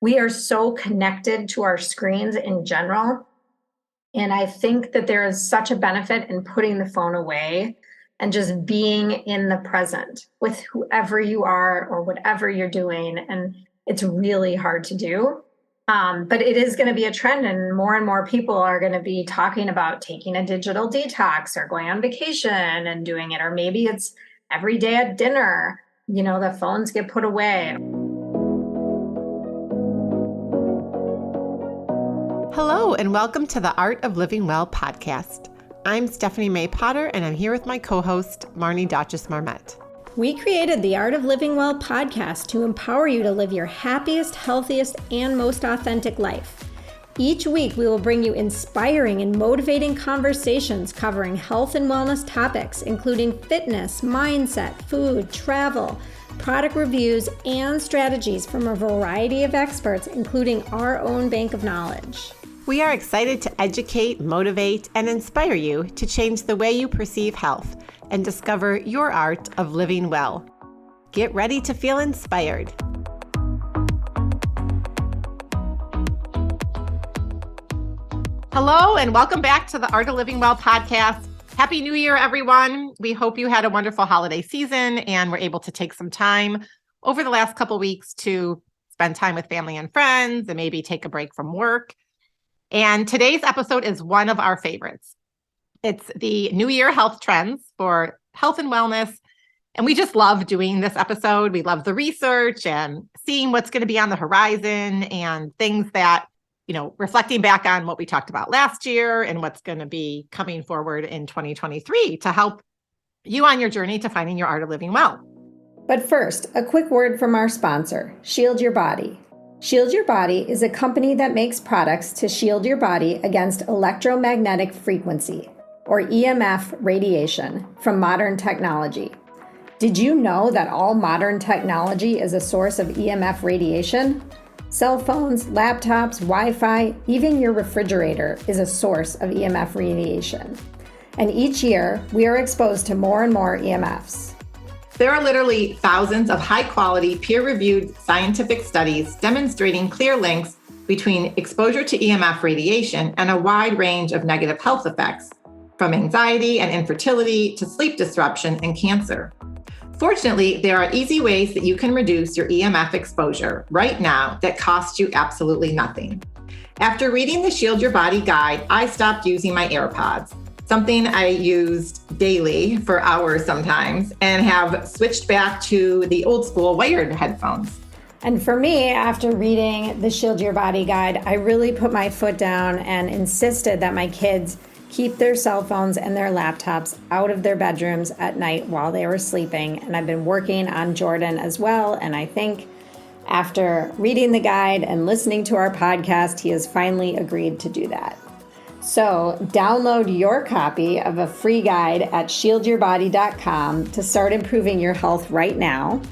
we are so connected to our screens in general. And I think that there is such a benefit in putting the phone away and just being in the present with whoever you are or whatever you're doing. And it's really hard to do. But it is going to be a trend, and more people are going to be talking about taking a digital detox or going on vacation and doing it. Or maybe it's every day at dinner, the phones get put away. Hello, and welcome to the Art of Living Well podcast. I'm Stephanie May Potter, and I'm here with my co-host, Marnie. We created the Art of Living Well podcast to empower you to live your happiest, healthiest, and most authentic life. Each week, we will bring you inspiring and motivating conversations covering health and wellness topics, including fitness, mindset, food, travel, product reviews, and strategies from a variety of experts, including our own bank of knowledge. We are excited to educate, motivate, and inspire you to change the way you perceive health and discover your art of living well. Get ready to feel inspired. Hello, and welcome back to the Art of Living Well podcast. Happy New Year, everyone. We hope you had a wonderful holiday season and were able to take some time over the last couple of weeks to spend time with family and friends and maybe take a break from work. And today's episode is one of our favorites. It's the New Year health trends for health and wellness. And we just love doing this episode. We love the research and seeing what's going to be on the horizon and things that, reflecting back on what we talked about last year and what's going to be coming forward in 2023 to help you on your journey to finding your art of living well. But first, a quick word from our sponsor, Shield Your Body. Shield Your Body is a company that makes products to shield your body against electromagnetic frequency, or EMF radiation, from modern technology. Did you know that all modern technology is a source of EMF radiation? Cell phones, laptops, Wi-Fi, even your refrigerator is a source of EMF radiation. And each year, we are exposed to more and more EMFs. There are literally thousands of high-quality, peer-reviewed scientific studies demonstrating clear links between exposure to EMF radiation and a wide range of negative health effects, from anxiety and infertility to sleep disruption and cancer. Fortunately, there are easy ways that you can reduce your EMF exposure right now that cost you absolutely nothing. After reading the Shield Your Body guide, I stopped using my AirPods, something I used daily for hours sometimes, and have switched back to the old school wired headphones. And for me, after reading the Shield Your Body guide, I really put my foot down and insisted that my kids keep their cell phones and their laptops out of their bedrooms at night while they were sleeping. And I've been working on Jordan as well. And I think after reading the guide and listening to our podcast, he has finally agreed to do that. So download your copy of a free guide at shieldyourbody.com to start improving your health right now.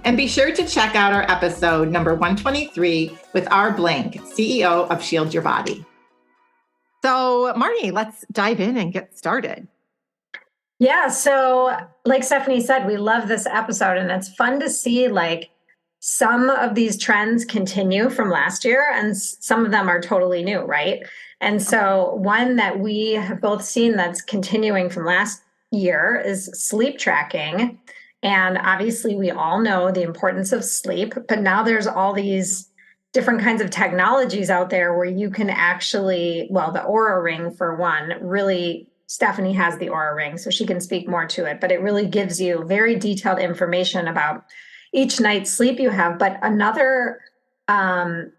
And be sure to check out our episode number 123 with our Blank, CEO of Shield Your Body. So Marnie, let's dive in and get started. Yeah. So like Stephanie said, we love this episode, and it's fun to see some of these trends continue from last year and some of them are totally new, right? And so one that we have both seen that's continuing from last year is sleep tracking. And obviously we all know the importance of sleep, but now there's all these different kinds of technologies out there where you can actually, the Oura ring for one, really, Stephanie has the Oura ring, so she can speak more to it, but it really gives you very detailed information about each night's sleep you have. But another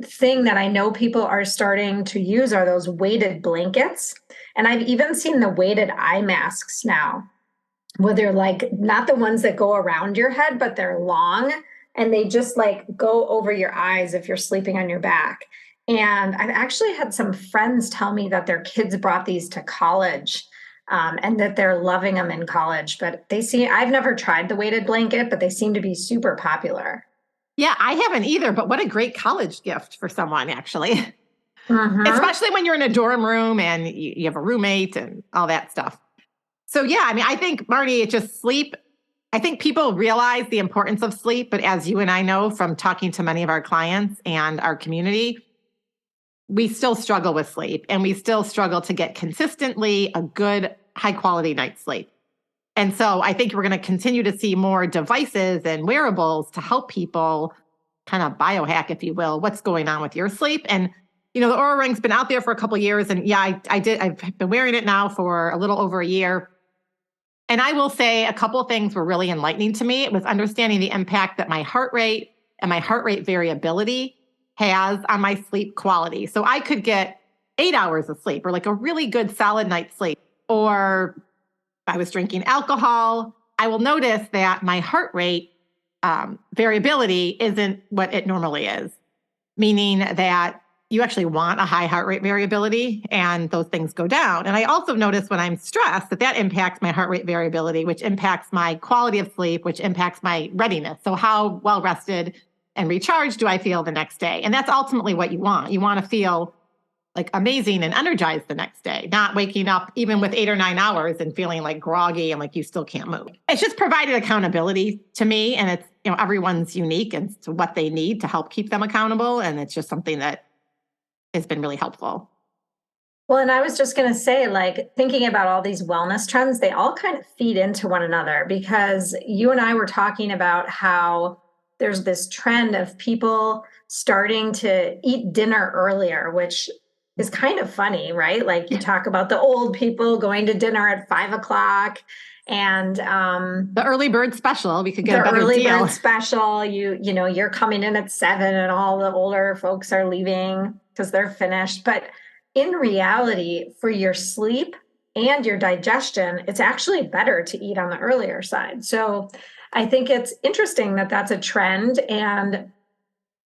thing that I know people are starting to use are those weighted blankets. And I've even seen the weighted eye masks now, where they're not the ones that go around your head, but they're long and they just go over your eyes if you're sleeping on your back. And I've actually had some friends tell me that their kids brought these to college and that they're loving them in college. But I've never tried the weighted blanket, but they seem to be super popular. Yeah, I haven't either, but what a great college gift for someone, actually. Mm-hmm. Especially when you're in a dorm room and you have a roommate and all that stuff. So yeah, I think, Marnie, it's just sleep I think people realize the importance of sleep, but as you and I know from talking to many of our clients and our community, we still struggle with sleep, and we still struggle to get consistently a good, high quality night's sleep. And so I think we're going to continue to see more devices and wearables to help people kind of biohack, if you will, what's going on with your sleep. And, the Oura Ring's been out there for a couple of years. And yeah, I've been wearing it now for a little over a year. And I will say a couple of things were really enlightening to me. It was understanding the impact that my heart rate and my heart rate variability has on my sleep quality. So I could get 8 hours of sleep or like a really good solid night's sleep. Or if I was drinking alcohol, I will notice that my heart rate variability isn't what it normally is, meaning that you actually want a high heart rate variability and those things go down. And I also notice when I'm stressed that impacts my heart rate variability, which impacts my quality of sleep, which impacts my readiness. So how well rested and recharged do I feel the next day? And that's ultimately what you want. You want to feel like amazing and energized the next day, not waking up even with 8 or 9 hours and feeling like groggy and like you still can't move. It's just provided accountability to me. And it's, everyone's unique and to what they need to help keep them accountable. And it's just something that has been really helpful. Well, and I was just going to say, like, thinking about all these wellness trends, they all kind of feed into one another, because you and I were talking about how there's this trend of people starting to eat dinner earlier, which is kind of funny, right? Like, you talk about the old people going to dinner at 5 o'clock, and the early bird special, we could get a better early deal. Bird special, you're coming in at 7 and all the older folks are leaving because they're finished. But in reality, for your sleep and your digestion, it's actually better to eat on the earlier side. So I think it's interesting that that's a trend. And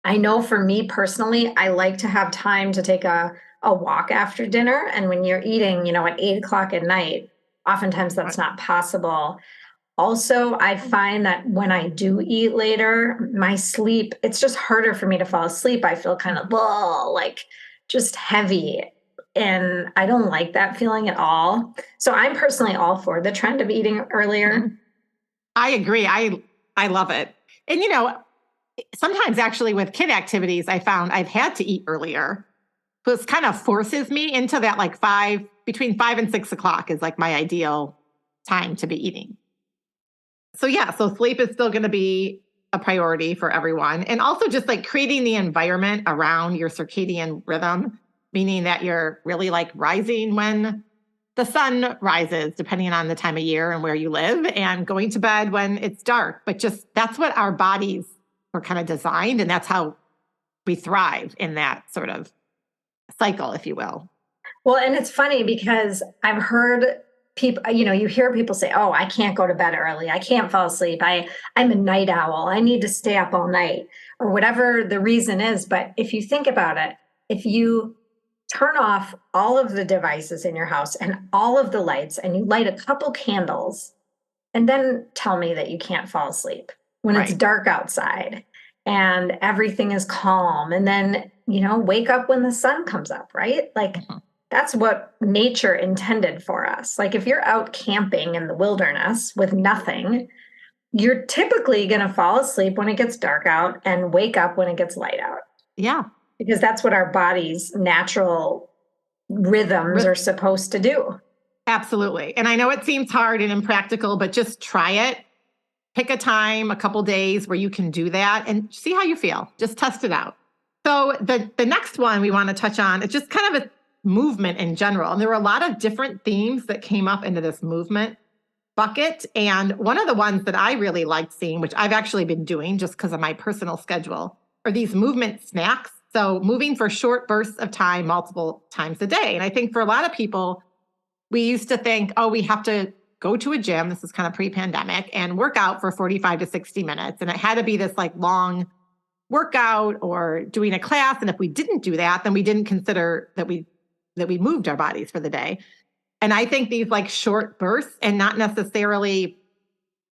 I know for me personally, I like to have time to take a walk after dinner. And when you're eating, at 8 o'clock at night, oftentimes that's not possible. Also, I find that when I do eat later, my sleep, it's just harder for me to fall asleep. I feel kind of like just heavy. And I don't like that feeling at all. So I'm personally all for the trend of eating earlier. I agree. I love it. And, sometimes actually with kid activities, I found I've had to eat earlier. So it kind of forces me into that like between 5 and 6 o'clock is like my ideal time to be eating. So so sleep is still going to be a priority for everyone. And also just like creating the environment around your circadian rhythm, meaning that you're really like rising when the sun rises, depending on the time of year and where you live, and going to bed when it's dark. But just that's what our bodies were kind of designed. And that's how we thrive in that sort of cycle, if you will. Well, and it's funny because I've heard people, you hear people say, oh, I can't go to bed early. I can't fall asleep. I'm a night owl. I need to stay up all night, or whatever the reason is. But if you think about it, if you turn off all of the devices in your house and all of the lights, and you light a couple candles, and then tell me that you can't fall asleep when it's dark outside and everything is calm, and then, wake up when the sun comes up, right? Like, that's what nature intended for us. Like, if you're out camping in the wilderness with nothing, you're typically going to fall asleep when it gets dark out and wake up when it gets light out. Yeah. Because that's what our body's natural rhythms are supposed to do. Absolutely. And I know it seems hard and impractical, but just try it. Pick a time, a couple days where you can do that and see how you feel. Just test it out. So the next one we want to touch on, it's just kind of a movement in general. And there were a lot of different themes that came up into this movement bucket. And one of the ones that I really liked seeing, which I've actually been doing just because of my personal schedule, are these movement snacks. So moving for short bursts of time, multiple times a day. And I think for a lot of people, we used to think, oh, we have to go to a gym. This is kind of pre-pandemic, and work out for 45 to 60 minutes. And it had to be this like long workout or doing a class. And if we didn't do that, then we didn't consider that we moved our bodies for the day. And I think these like short bursts, and not necessarily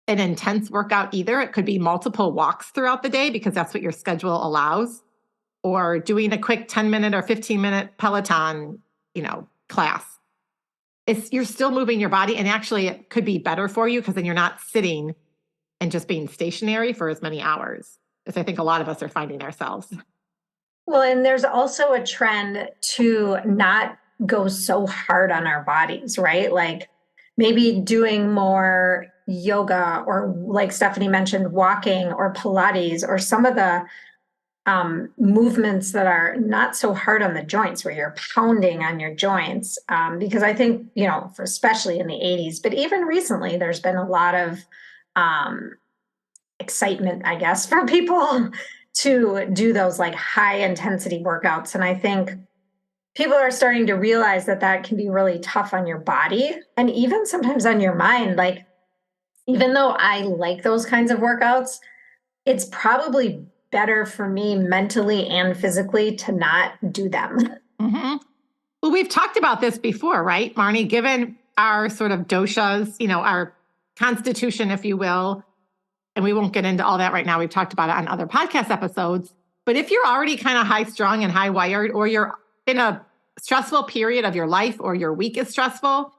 an intense workout either. It could be multiple walks throughout the day because that's what your schedule allows, or doing a quick 10-minute or 15-minute Peloton, class. You're still moving your body, and actually it could be better for you because then you're not sitting and just being stationary for as many hours as I think a lot of us are finding ourselves. Well, and there's also a trend to not go so hard on our bodies, right? Like maybe doing more yoga, or like Stephanie mentioned, walking or Pilates, or some of the movements that are not so hard on the joints, where you're pounding on your joints. Because I think, for especially in the 80s, but even recently, there's been a lot of excitement, I guess, for people to do those like high intensity workouts. And I think people are starting to realize that that can be really tough on your body and even sometimes on your mind. Like, even though I like those kinds of workouts, it's probably better for me mentally and physically to not do them. Mm-hmm. Well, we've talked about this before, right, Marnie? Given our sort of doshas, our constitution, if you will, and we won't get into all that right now. We've talked about it on other podcast episodes. But if you're already kind of high strung and high wired, or you're in a stressful period of your life, or your week is stressful,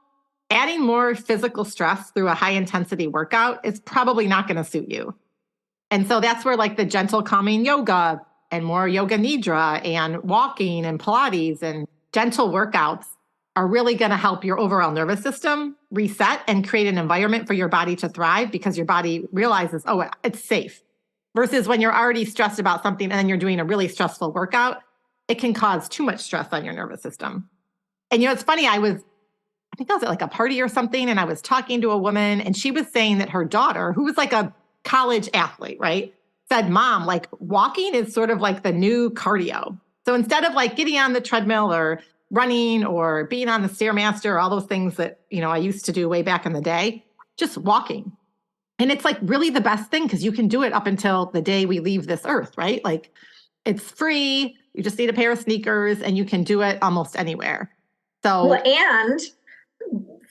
adding more physical stress through a high intensity workout is probably not going to suit you. And so that's where like the gentle calming yoga and more yoga nidra and walking and Pilates and gentle workouts are really going to help your overall nervous system reset and create an environment for your body to thrive, because your body realizes, oh, it's safe. Versus when you're already stressed about something and then you're doing a really stressful workout, it can cause too much stress on your nervous system. And it's funny, I think I was at like a party or something, and I was talking to a woman, and she was saying that her daughter, who was like a college athlete, right, said, Mom, like walking is sort of like the new cardio. So instead of like getting on the treadmill or running or being on the Stairmaster or all those things that, I used to do way back in the day, just walking. And it's like really the best thing, because you can do it up until the day we leave this earth, right? Like it's free. You just need a pair of sneakers and you can do it almost anywhere. So, well, and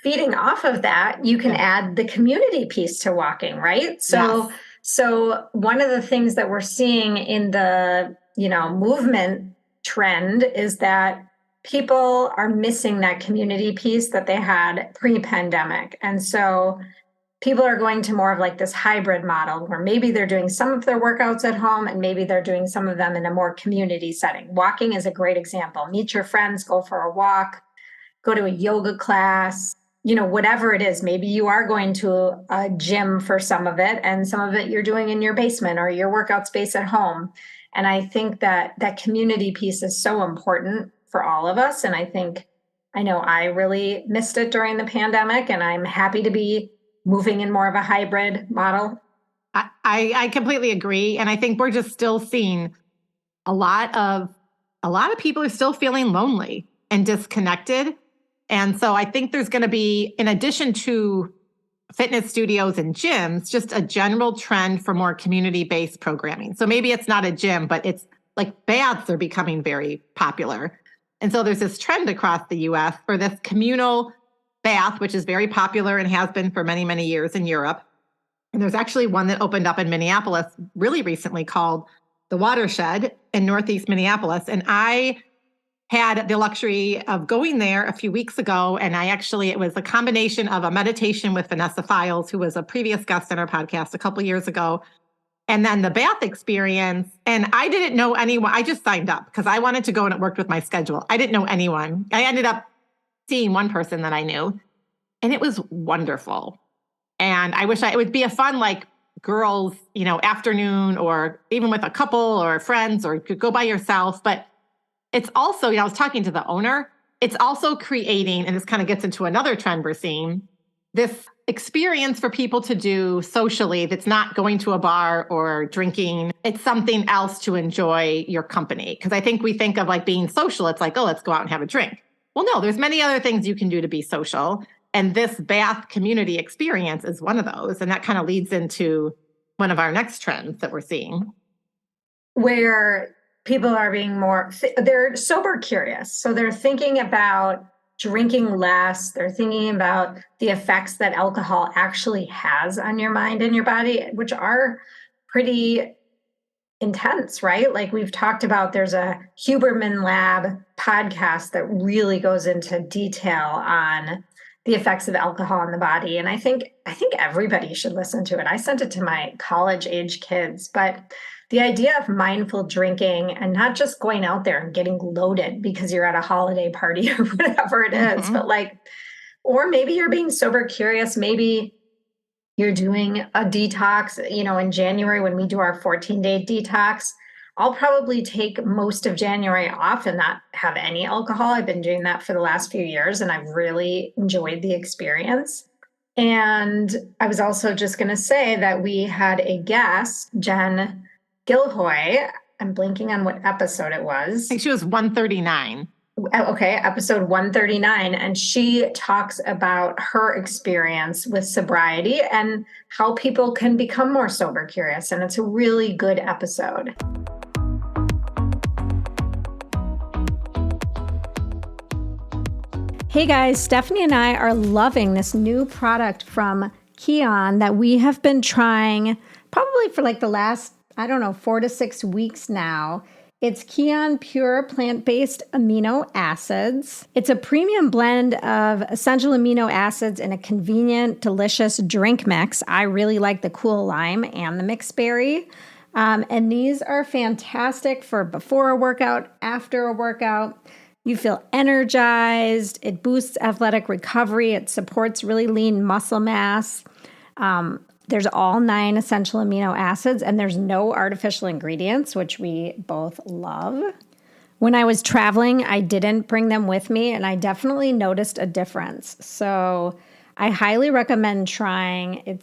feeding off of that, you can add the community piece to walking, right? So, yes. So one of the things that we're seeing in the, movement trend is that people are missing that community piece that they had pre-pandemic. And so people are going to more of like this hybrid model, where maybe they're doing some of their workouts at home and maybe they're doing some of them in a more community setting. Walking is a great example. Meet your friends, go for a walk, go to a yoga class, whatever it is. Maybe you are going to a gym for some of it, and some of it you're doing in your basement or your workout space at home. And I think that that community piece is so important for all of us. And I know I really missed it during the pandemic, and I'm happy to be moving in more of a hybrid model. I completely agree. And I think we're just still seeing a lot of people are still feeling lonely and disconnected. And so I think there's going to be, in addition to fitness studios and gyms, just a general trend for more community-based programming. So maybe it's not a gym, but it's like baths are becoming very popular. And so there's this trend across the US for this communal bath, which is very popular and has been for many, many years in Europe. And there's actually one that opened up in Minneapolis really recently called The Watershed in Northeast Minneapolis. And I had the luxury of going there a few weeks ago. And it was a combination of a meditation with Vanessa Files, who was a previous guest on our podcast a couple of years ago, and then the bath experience. And I didn't know anyone. I just signed up because I wanted to go, and it worked with my schedule. I didn't know anyone. I ended up seeing one person that I knew, and it was wonderful. And I wish it would be a fun, like, girls, afternoon, or even with a couple or friends, or you could go by yourself. But it's also, I was talking to the owner, it's also creating, and this kind of gets into another trend we're seeing, this experience for people to do socially that's not going to a bar or drinking. It's something else to enjoy your company. Because I think we think of like being social, it's like, oh, let's go out and have a drink. Well, no, there's many other things you can do to be social. And this bath community experience is one of those. And that kind of leads into one of our next trends that we're seeing, where people are being they're sober curious. So they're thinking about drinking less. They're thinking about the effects that alcohol actually has on your mind and your body, which are pretty intense, right? Like we've talked about, there's a Huberman Lab podcast that really goes into detail on the effects of alcohol on the body. And I think everybody should listen to it. I sent it to my college age kids, but the idea of mindful drinking and not just going out there and getting loaded because you're at a holiday party or whatever it is, but like, or maybe you're being sober curious. Maybe you're doing a detox, in January when we do our 14-day detox. I'll probably take most of January off and not have any alcohol. I've been doing that for the last few years and I've really enjoyed the experience. And I was also just going to say that we had a guest, Jen Gilhoy. I'm blanking on what episode it was. I think she was 139. Okay, episode 139. And she talks about her experience with sobriety and how people can become more sober curious. And it's a really good episode. Hey guys, Stephanie and I are loving this new product from Kion that we have been trying probably for like the last, 4 to 6 weeks now. It's Kion Pure Plant-Based Amino Acids. It's a premium blend of essential amino acids in a convenient, delicious drink mix. I really like the cool lime and the mixed berry. And these are fantastic for before a workout, after a workout. You feel energized. It boosts athletic recovery. It supports really lean muscle mass. There's all 9 essential amino acids, and there's no artificial ingredients, which we both love. When I was traveling, I didn't bring them with me, and I definitely noticed a difference. So I highly recommend trying.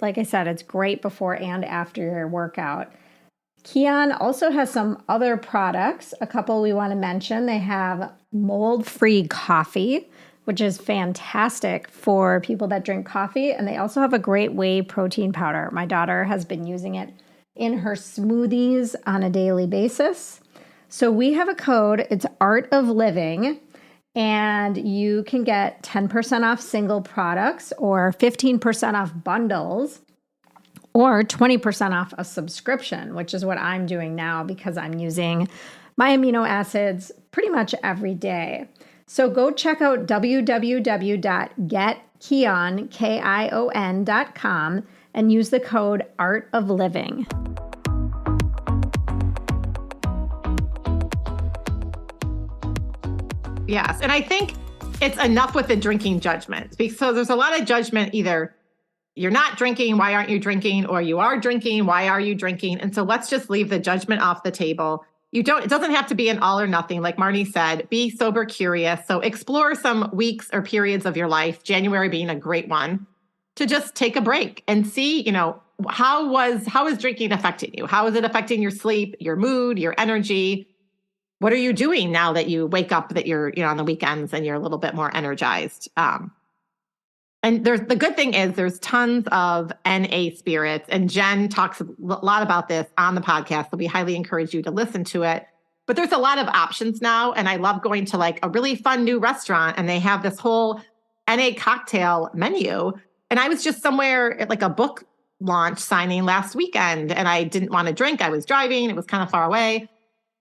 Like I said, it's great before and after your workout. Kion also has some other products, a couple we want to mention. They have mold-free coffee, which is fantastic for people that drink coffee. And they also have a great whey protein powder. My daughter has been using it in her smoothies on a daily basis. So we have a code, it's Art of Living, and you can get 10% off single products or 15% off bundles, or 20% off a subscription, which is what I'm doing now because I'm using my amino acids pretty much every day. So go check out www.getkion.com and use the code Art of Living. Yes. And I think it's enough with the drinking judgment. So there's a lot of judgment, either you're not drinking, why aren't you drinking? Or you are drinking, why are you drinking? And so let's just leave the judgment off the table. It doesn't have to be an all or nothing. Like Marnie said, be sober curious. So explore some weeks or periods of your life, January being a great one, to just take a break and see, how is drinking affecting you? How is it affecting your sleep, your mood, your energy? What are you doing now that you wake up, that you're, on the weekends and you're a little bit more energized? And the good thing is there's tons of NA spirits, and Jen talks a lot about this on the podcast, so we highly encourage you to listen to it. But there's a lot of options now, and I love going to like a really fun new restaurant, and they have this whole NA cocktail menu. And I was just somewhere at like a book launch signing last weekend, and I didn't want to drink. I was driving. It was kind of far away.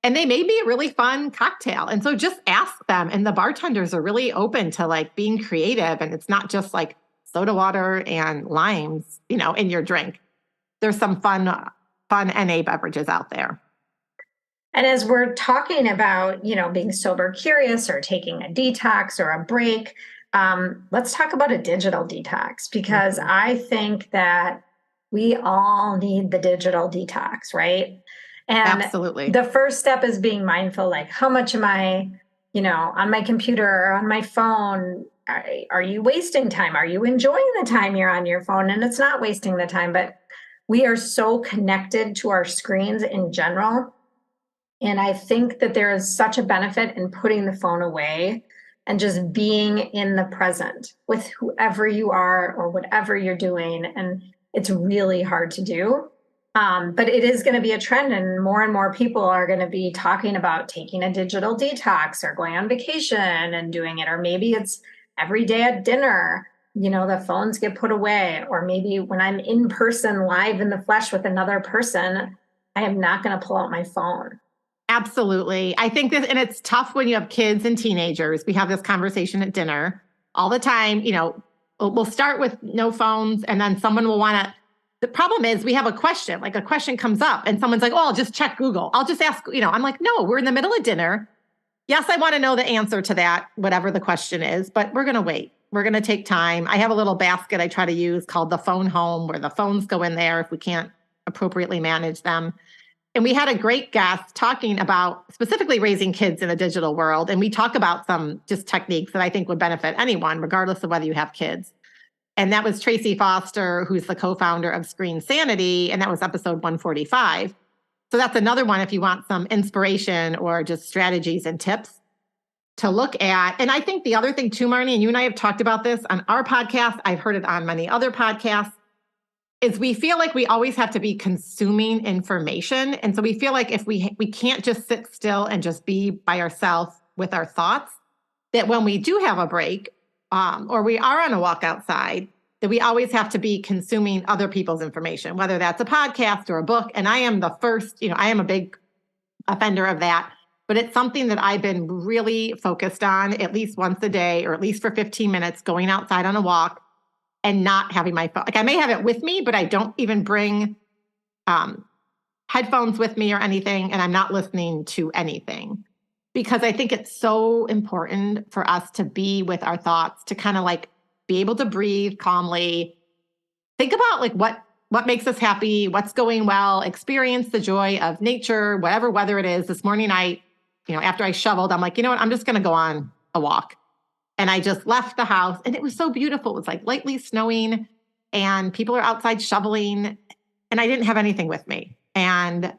And they made me a really fun cocktail. And so just ask them. And the bartenders are really open to like being creative. And it's not just like soda water and limes, in your drink. There's some fun NA beverages out there. And as we're talking about, being sober curious or taking a detox or a break, let's talk about a digital detox, because I think that we all need the digital detox, right? And absolutely. The first step is being mindful, like how much am I, on my computer or on my phone? Are you wasting time? Are you enjoying the time you're on your phone? And it's not wasting the time, but we are so connected to our screens in general. And I think that there is such a benefit in putting the phone away and just being in the present with whoever you are or whatever you're doing. And it's really hard to do. But it is going to be a trend, and more people are going to be talking about taking a digital detox or going on vacation and doing it. Or maybe it's every day at dinner, the phones get put away. Or maybe when I'm in person, live in the flesh with another person, I am not going to pull out my phone. Absolutely. I think and it's tough when you have kids and teenagers. We have this conversation at dinner. all the time. We'll start with no phones, and then someone will want to. The problem is we have a question, like a question comes up and someone's like, oh, I'll just check Google. I'll just ask, I'm like, no, we're in the middle of dinner. Yes, I want to know the answer to that, whatever the question is, but we're going to wait. We're going to take time. I have a little basket I try to use called the phone home, where the phones go in there if we can't appropriately manage them. And we had a great guest talking about specifically raising kids in a digital world. And we talk about some just techniques that I think would benefit anyone, regardless of whether you have kids. And that was Tracy Foster, who's the co-founder of Screen Sanity. And that was episode 145. So that's another one if you want some inspiration or just strategies and tips to look at. And I think the other thing too, Marnie, and you and I have talked about this on our podcast, I've heard it on many other podcasts, is we feel like we always have to be consuming information. And so we feel like if we can't just sit still and just be by ourselves with our thoughts, that when we do have a break, or we are on a walk outside, that we always have to be consuming other people's information, whether that's a podcast or a book. And I am the first, I am a big offender of that, but it's something that I've been really focused on at least once a day, or at least for 15 minutes, going outside on a walk and not having my phone. Like I may have it with me, but I don't even bring headphones with me or anything. And I'm not listening to anything. Because I think it's so important for us to be with our thoughts, to kind of like be able to breathe calmly, think about like what makes us happy, what's going well, experience the joy of nature, whatever weather it is. This morning, after I shoveled, I'm like, you know what, I'm just going to go on a walk. And I just left the house and it was so beautiful. It was like lightly snowing and people are outside shoveling and I didn't have anything with me. And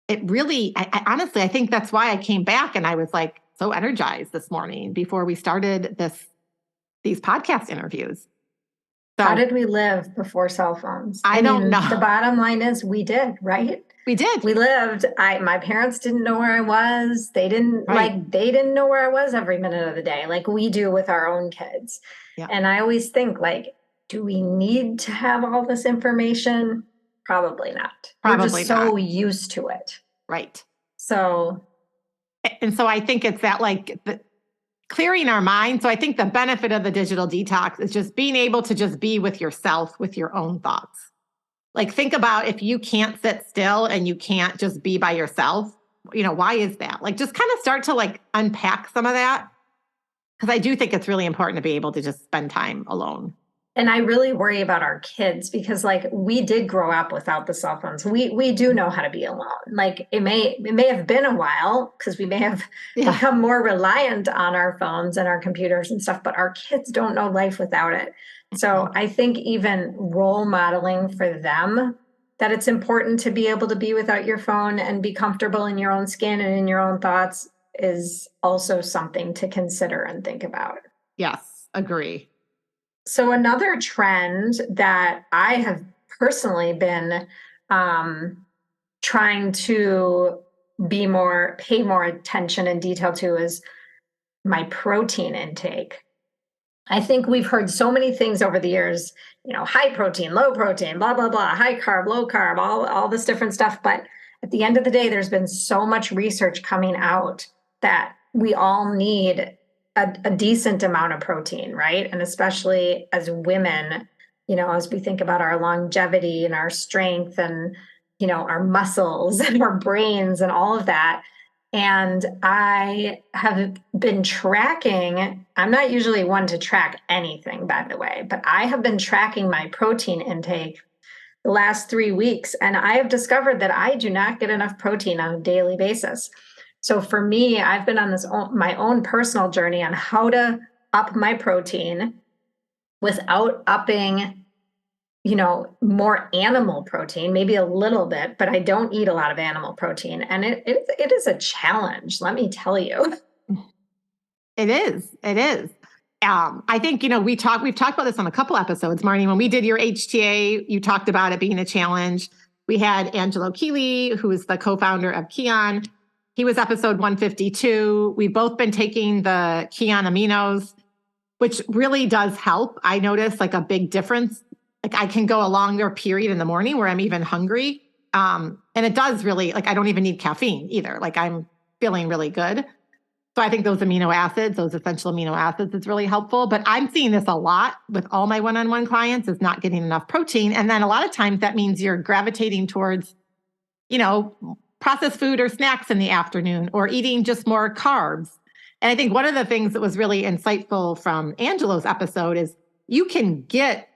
it really, I honestly, I think that's why I came back and I was like so energized this morning before we started these podcast interviews. So, how did we live before cell phones? I don't know. The bottom line is we did, right? We did. We lived. My parents didn't know where I was. They didn't they didn't know where I was every minute of the day, like we do with our own kids. Yeah. And I always think like, do we need to have all this information? Probably not. We're just so used to it. Right. So. And so I think it's that like clearing our mind. So I think the benefit of the digital detox is just being able to just be with yourself, with your own thoughts. Like think about if you can't sit still and you can't just be by yourself, why is that? Like just kind of start to like unpack some of that. Because I do think it's really important to be able to just spend time alone. And I really worry about our kids because like we did grow up without the cell phones. We do know how to be alone. Like it may have been a while because we may have become more reliant on our phones and our computers and stuff, but our kids don't know life without it. So I think even role modeling for them, that it's important to be able to be without your phone and be comfortable in your own skin and in your own thoughts is also something to consider and think about. Yes, agree. So another trend that I have personally been trying to pay more attention and detail to is my protein intake. I think we've heard so many things over the years, high protein, low protein, blah, blah, blah, high carb, low carb, all this different stuff. But at the end of the day, there's been so much research coming out that we all need a decent amount of protein, right? And especially as women, as we think about our longevity and our strength and, our muscles and our brains and all of that. And I have been tracking, I'm not usually one to track anything, by the way, but I have been tracking my protein intake the last 3 weeks. And I have discovered that I do not get enough protein on a daily basis. So for me, I've been on my own personal journey on how to up my protein without upping, more animal protein, maybe a little bit, but I don't eat a lot of animal protein. And it is a challenge, let me tell you. It is. I think, we've talked about this on a couple episodes, Marnie. When we did your HTA, you talked about it being a challenge. We had Angelo Keeley, who is the co-founder of Kion. He was episode 152. We've both been taking the Kion aminos, which really does help. I notice like a big difference. Like I can go a longer period in the morning where I'm even hungry. And it does really, like I don't even need caffeine either. Like I'm feeling really good. So I think those amino acids, those essential amino acids, is really helpful. But I'm seeing this a lot with all my one-on-one clients is not getting enough protein. And then a lot of times that means you're gravitating towards, processed food or snacks in the afternoon or eating just more carbs. And I think one of the things that was really insightful from Angelo's episode is you can get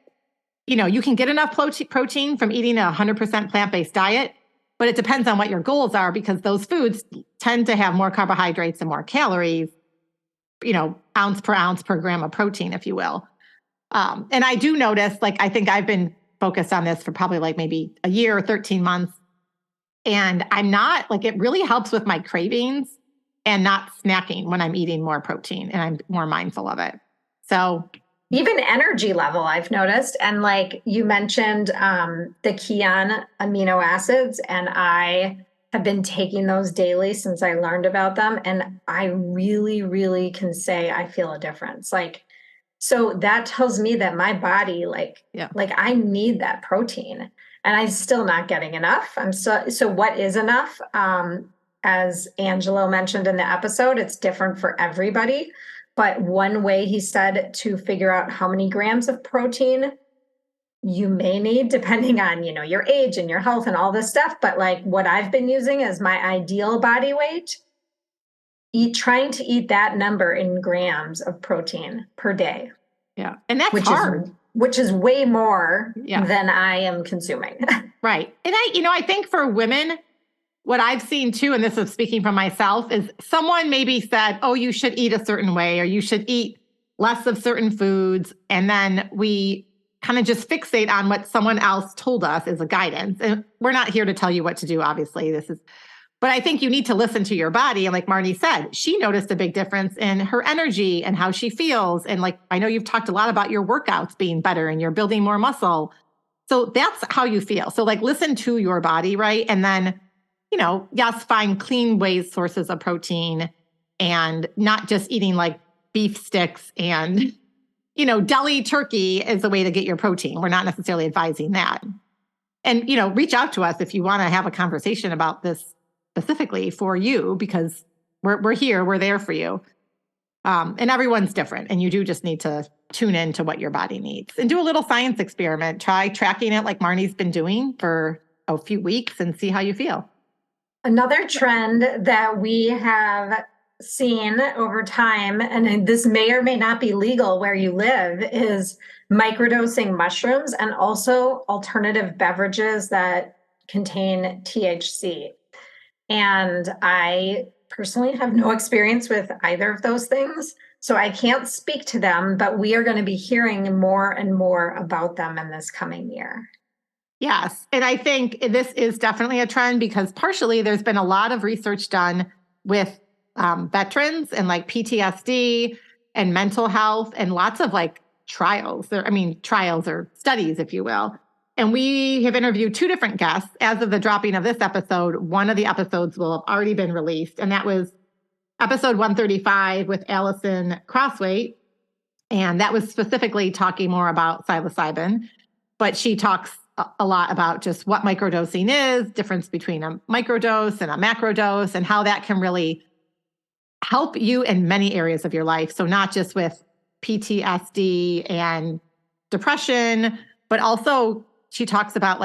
enough protein from eating a 100% plant-based diet, but it depends on what your goals are because those foods tend to have more carbohydrates and more calories, ounce per gram of protein, if you will. And I do notice, I think I've been focused on this for probably maybe a year or 13 months. And I'm not it really helps with my cravings and not snacking when I'm eating more protein and I'm more mindful of it. So even energy level, I've noticed. And you mentioned the Kion amino acids, and I have been taking those daily since I learned about them. And I really, really can say I feel a difference. So that tells me that my body, I need that protein and I'm still not getting enough. So what is enough? As Angelo mentioned in the episode, it's different for everybody. But one way he said to figure out how many grams of protein you may need, depending on, your age and your health and all this stuff. But what I've been using as my ideal body weight, trying to eat that number in grams of protein per day. Yeah. And that's hard. Which is way more than I am consuming. Right. And I think for women, what I've seen too, and this is speaking from myself, is someone maybe said, oh, you should eat a certain way, or you should eat less of certain foods. And then we kind of just fixate on what someone else told us as a guidance. And we're not here to tell you what to do, obviously. But I think you need to listen to your body. And like Marnie said, she noticed a big difference in her energy and how she feels. And I know you've talked a lot about your workouts being better and you're building more muscle. So that's how you feel. So listen to your body, right? And then yes, find clean sources of protein and not just eating beef sticks and, deli turkey is the way to get your protein. We're not necessarily advising that. And, reach out to us if you want to have a conversation about this specifically for you, because we're here, we're there for you. And everyone's different. And you do just need to tune in to what your body needs and do a little science experiment. Try tracking it like Marnie's been doing for a few weeks and see how you feel. Another trend that we have seen over time, and this may or may not be legal where you live, is microdosing mushrooms and also alternative beverages that contain THC. And I personally have no experience with either of those things, so I can't speak to them, but we are going to be hearing more and more about them in this coming year. Yes. And I think this is definitely a trend because partially there's been a lot of research done with veterans and PTSD and mental health and lots of trials or studies, if you will. And we have interviewed 2 different guests. As of the dropping of this episode, one of the episodes will have already been released. And that was episode 135 with Allison Crosswaite. And that was specifically talking more about psilocybin. But she talks a lot about just what microdosing is, difference between a microdose and a macrodose, and how that can really help you in many areas of your life. So not just with PTSD and depression, but also she talks about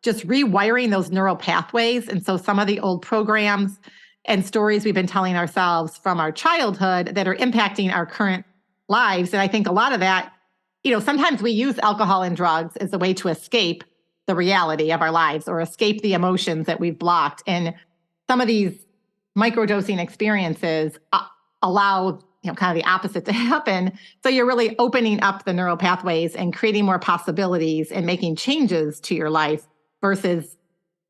just rewiring those neural pathways. And so some of the old programs and stories we've been telling ourselves from our childhood that are impacting our current lives. And I think a lot of that, sometimes we use alcohol and drugs as a way to escape the reality of our lives or escape the emotions that we've blocked. And some of these microdosing experiences allow, kind of the opposite to happen. So you're really opening up the neural pathways and creating more possibilities and making changes to your life versus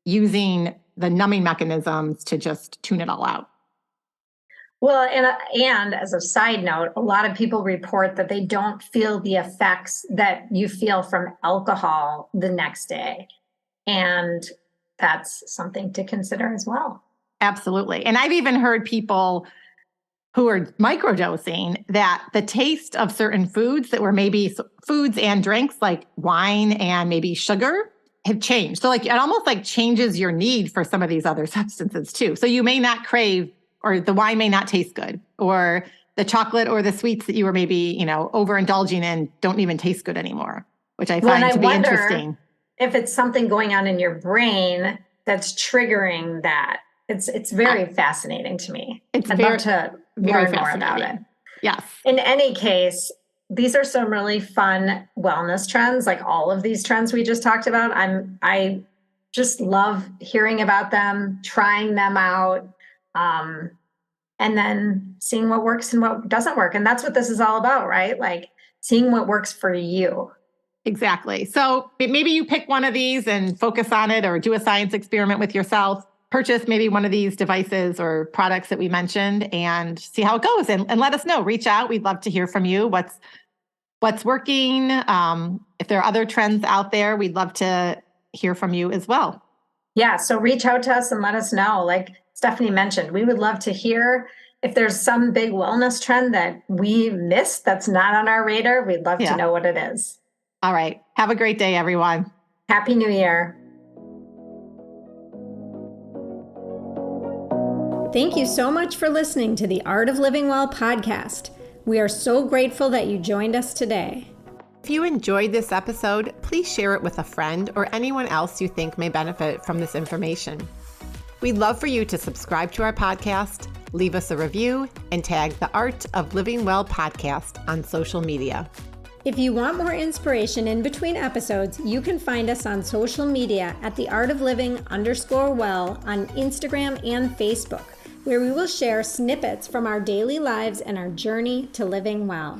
using the numbing mechanisms to just tune it all out. Well, and as a side note, a lot of people report that they don't feel the effects that you feel from alcohol the next day. And that's something to consider as well. Absolutely. And I've even heard people who are microdosing that the taste of certain foods that were maybe foods and drinks like wine and maybe sugar have changed. So it almost changes your need for some of these other substances too. So you may not crave or the wine may not taste good, or the chocolate or the sweets that you were maybe, overindulging in don't even taste good anymore, which I find to be interesting. If it's something going on in your brain that's triggering that. It's very fascinating to me. I'd love to learn more about it. Yes. In any case, these are some really fun wellness trends, like all of these trends we just talked about. I just love hearing about them, trying them out, and then seeing what works and what doesn't work. And that's what this is all about, right? Like seeing what works for you. Exactly. So maybe you pick one of these and focus on it, or do a science experiment with yourself. Purchase maybe one of these devices or products that we mentioned and see how it goes, and let us know. Reach out. We'd love to hear from you. What's working? If there are other trends out there, we'd love to hear from you as well. Yeah. So reach out to us and let us know. Like Stephanie mentioned, we would love to hear if there's some big wellness trend that we missed that's not on our radar. We'd love to know what it is. All right. Have a great day, everyone. Happy New Year. Thank you so much for listening to the Art of Living Well podcast. We are so grateful that you joined us today. If you enjoyed this episode, please share it with a friend or anyone else you think may benefit from this information. We'd love for you to subscribe to our podcast, leave us a review, and tag the Art of Living Well podcast on social media. If you want more inspiration in between episodes, you can find us on social media at theartofliving_well on Instagram and Facebook, where we will share snippets from our daily lives and our journey to living well.